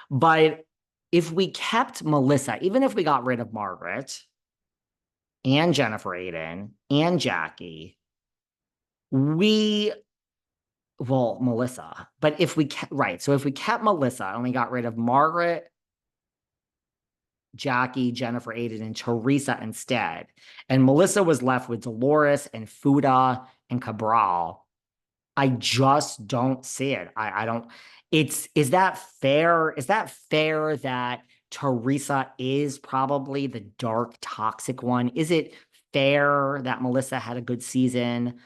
But if we kept Melissa, even if we got rid of Margaret and Jennifer Aiden and Jackie, we well, Melissa, but if we kept right, so if we kept Melissa and we got rid of Margaret, Jackie, Jennifer Aiden, and Teresa instead, and Melissa was left with Dolores and Fuda and Cabral, I just don't see it. I don't. Is that fair? Is that fair that Teresa is probably the dark, toxic one? Is it fair that Melissa had a good season?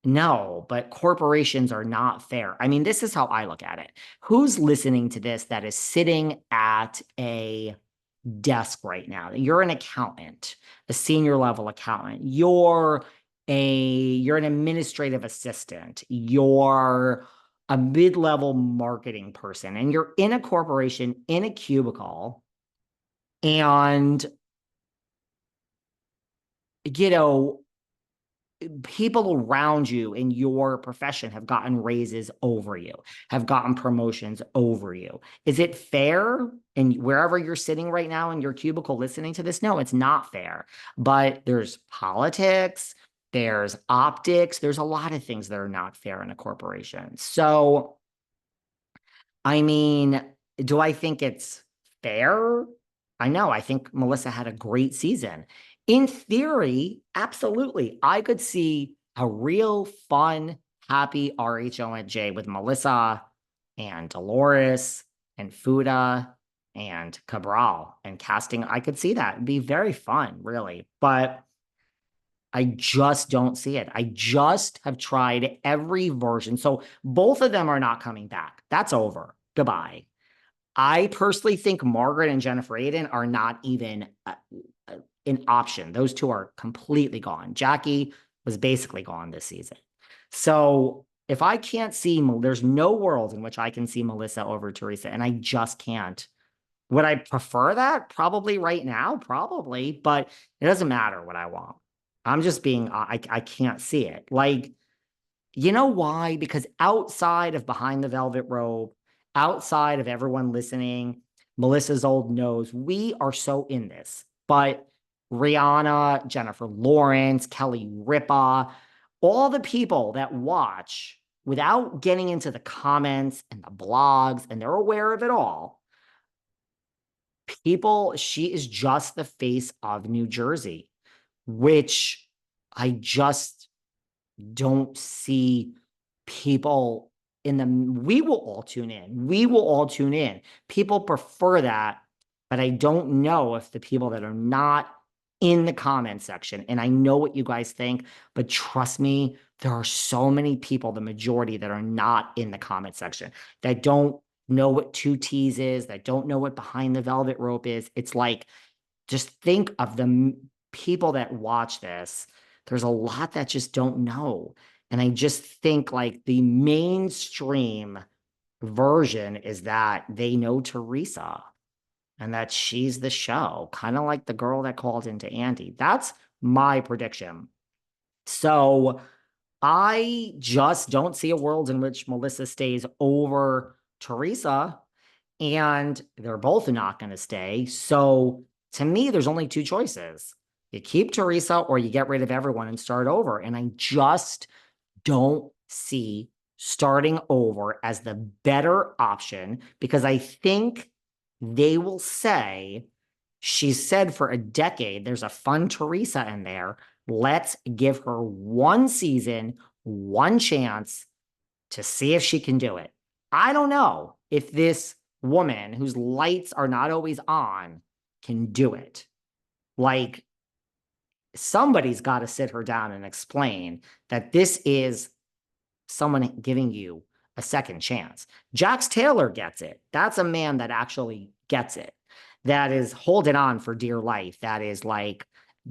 No, but corporations are not fair. I mean, this is how I look at it. Who's listening to this that is sitting at a desk right now? You're an accountant, a senior level accountant. You're an administrative assistant. You're a mid-level marketing person, and you're in a corporation in a cubicle, and you know people around you in your profession have gotten raises over you, have gotten promotions over you. Is it fair? And wherever you're sitting right now in your cubicle listening to this, no, it's not fair. But there's politics, there's optics, there's a lot of things that are not fair in a corporation. So, I mean, do I think it's fair? I know. I think Melissa had a great season. In theory, absolutely. I could see a real fun, happy RHONJ with Melissa and Dolores and Fuda and Cabral and casting. I could see that. It'd be very fun, really. But I just don't see it. I just have tried every version. So both of them are not coming back. That's over. Goodbye. I personally think Margaret and Jennifer Aiden are not even an option. Those two are completely gone. Jackie was basically gone this season. So if I can't see, there's no world in which I can see Melissa over Teresa, and I just can't. Would I prefer that? Probably right now, probably, but it doesn't matter what I want. I'm just being, I can't see it. Like, you know why? Because outside of Behind the Velvet Rope, outside of everyone listening, Melissa's old nose, we are so in this. But Rihanna, Jennifer Lawrence, Kelly Ripa, all the people that watch without getting into the comments and the blogs, and they're aware of it all, she is just the face of New Jersey, which I just don't see people in the we will all tune in. We will all tune in. People prefer that, but I don't know if the people that are not in the comment section, and I know what you guys think, but trust me, there are so many people, the majority that are not in the comment section, that don't know what two T's is, that don't know what Behind the Velvet Rope is. It's like, just think of the people that watch this. There's a lot that just don't know. And I just think like the mainstream version is that they know Teresa and that she's the show, kind of like the girl that called into Andy. That's my prediction. So I just don't see a world in which Melissa stays over Teresa, and they're both not going to stay. So to me, there's only two choices. You keep Teresa or you get rid of everyone and start over. And I just don't see starting over as the better option, because I think they will say, she said for a decade, there's a fun Teresa in there. Let's give her one season, one chance to see if she can do it. I don't know if this woman whose lights are not always on can do it. Like, somebody's got to sit her down and explain that this is someone giving you a second chance. Jax Taylor gets it. That's a man that actually gets it, that is holding on for dear life, that is like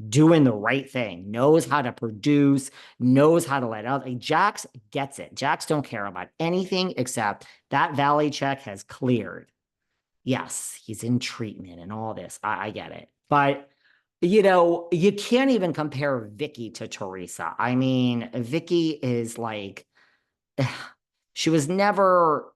doing the right thing, knows how to produce, knows how to let out. Like, Jax gets it. Jax don't care about anything except that valet check has cleared. Yes, he's in treatment and all this. I get it. But you can't even compare Vicky to Teresa. I mean, Vicky is like, she was never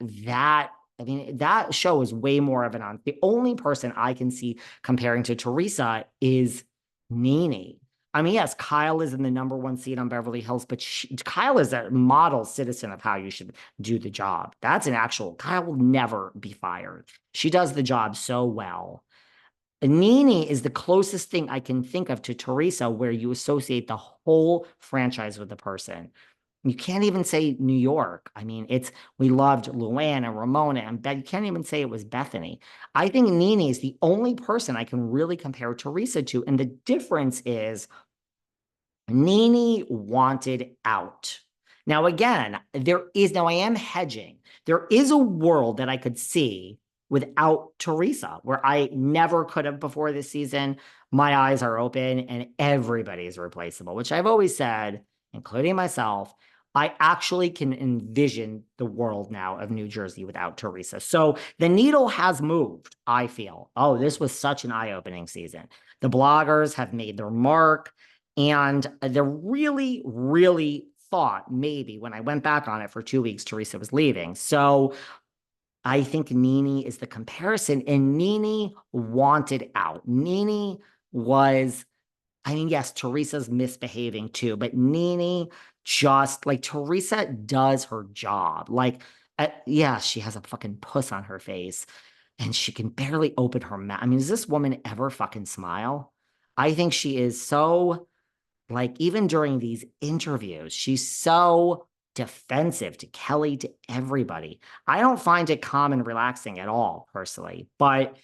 that. I mean, that show is way more of the only person I can see comparing to Teresa is Nene. I mean, yes, Kyle is in the #1 seat on Beverly Hills, but Kyle is a model citizen of how you should do the job. That's an actual, Kyle will never be fired. She does the job so well. Nene is the closest thing I can think of to Teresa where you associate the whole franchise with the person. You can't even say New York. I mean, we loved Luann and Ramona and Beth. You can't even say it was Bethany. I think Nene is the only person I can really compare Teresa to. And the difference is Nene wanted out. Now, again, now I am hedging. There is a world that I could see without Teresa, where I never could have before this season. My eyes are open and everybody is replaceable, which I've always said, including myself. I actually can envision the world now of New Jersey without Teresa. So the needle has moved, I feel. Oh, this was such an eye-opening season. The bloggers have made their mark. And they really, really thought maybe when I went back on it for 2 weeks, Teresa was leaving. So I think Nene is the comparison. And Nene wanted out. Nene was, I mean, yes, Teresa's misbehaving too, but Nene just like Teresa does her job. Like, yeah, she has a fucking puss on her face and she can barely open her mouth. I mean, does this woman ever fucking smile? I think she is so, like, even during these interviews, she's so defensive to Kelly, to everybody. I don't find it calm and relaxing at all, personally. But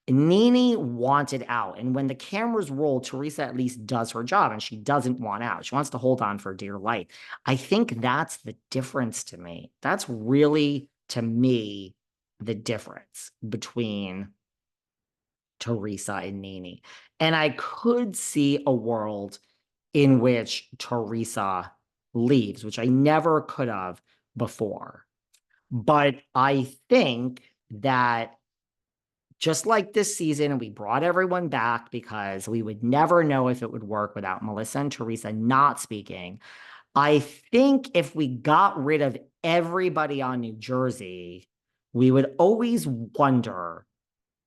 Nene wanted out. And when the cameras roll, Teresa at least does her job and she doesn't want out. She wants to hold on for dear life. I think that's the difference to me. That's really, to me, the difference between Teresa and Nene. And I could see a world in which Teresa leaves, which I never could have before. But I think that just like this season, we brought everyone back because we would never know if it would work without Melissa and Teresa not speaking. I think if we got rid of everybody on New Jersey, we would always wonder,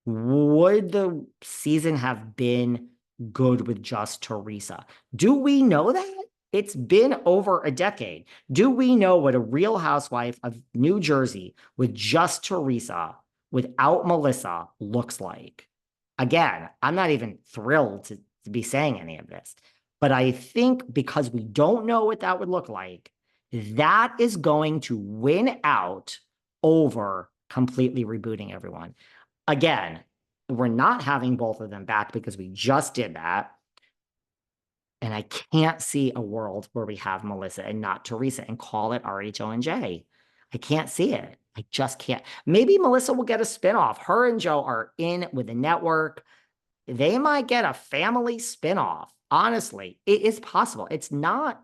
would the season have been good with just Teresa? Do we know that? It's been over a decade. Do we know what a Real Housewife of New Jersey with just Teresa, without Melissa, looks like? Again, I'm not even thrilled to be saying any of this, but I think because we don't know what that would look like, that is going to win out over completely rebooting everyone. Again, we're not having both of them back because we just did that. And I can't see a world where we have Melissa and not Teresa and call it RHONJ. I can't see it. I just can't. Maybe Melissa will get a spinoff. Her and Joe are in with the network. They might get a family spinoff. Honestly, it is possible. It's not